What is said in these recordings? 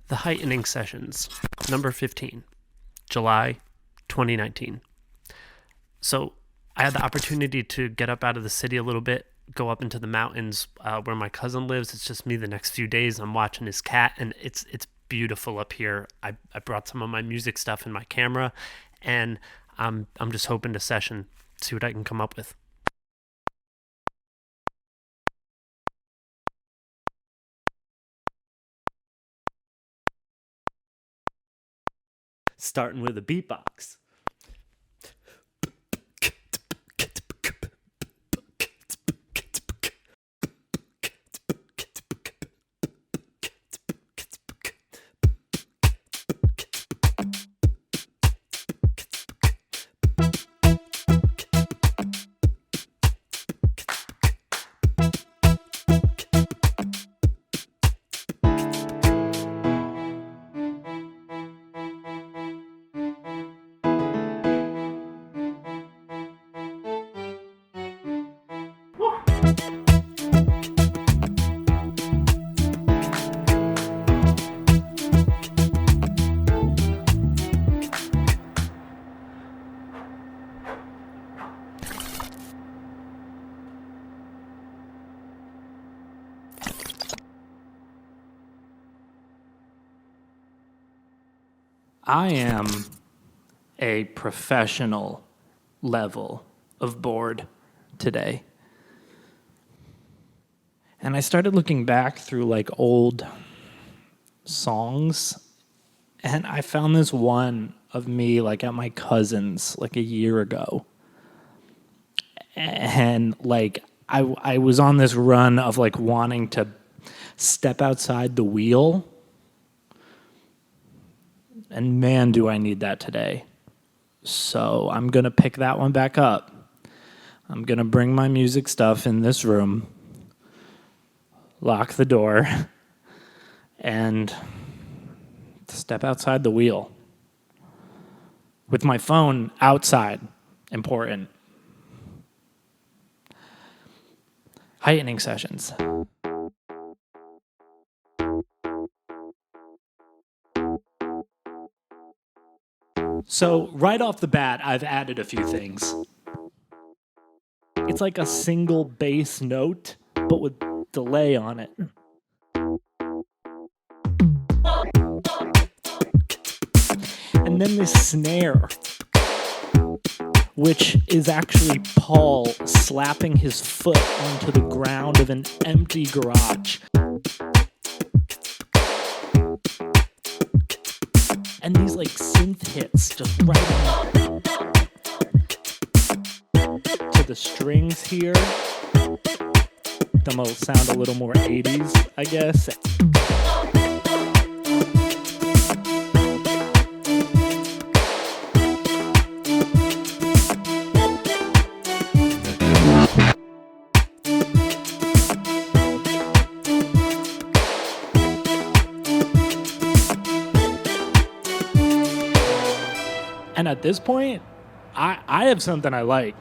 The Heightening Sessions, number 15, July 2019. So I had the opportunity to get up out of the city a little bit, go up into the mountains where my cousin lives. It's just me the next few days. I'm watching his cat, and it's beautiful up here. I brought some of my music stuff in my camera, and I'm just hoping to session, see what I can come up with. Starting with a beatbox. I am a professional level of bored today. And I started looking back through like old songs, and I found this one of me like at my cousin's like a year ago. And like I was on this run of like wanting to step outside the wheel. And man, do I need that today. So I'm going to pick that one back up. I'm going to bring my music stuff in this room, lock the door, and step outside the wheel. With my phone outside. Important. Heightening sessions. So right off the bat, I've added a few things. It's like a single bass note, but with delay on it. And then this snare, which is actually Paul slapping his foot onto the ground of an empty garage. And these like synth hits just right to the strings here. Them will sound a little more 80s, I guess. And at this point, I have something I like.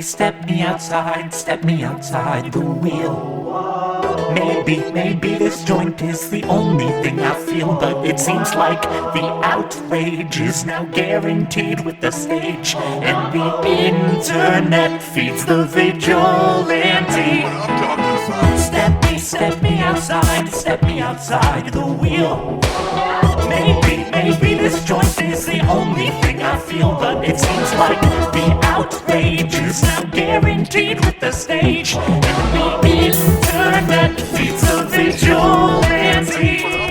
Step me outside the wheel. Maybe this joint is the only thing I feel, but it seems like the outrage is now guaranteed with the stage, and the internet feeds the vigilante. Step me outside the wheel. Maybe this joint is the only thing I feel, but it seems like the outrage is now guaranteed with the stage, and the internet feeds the vigilante.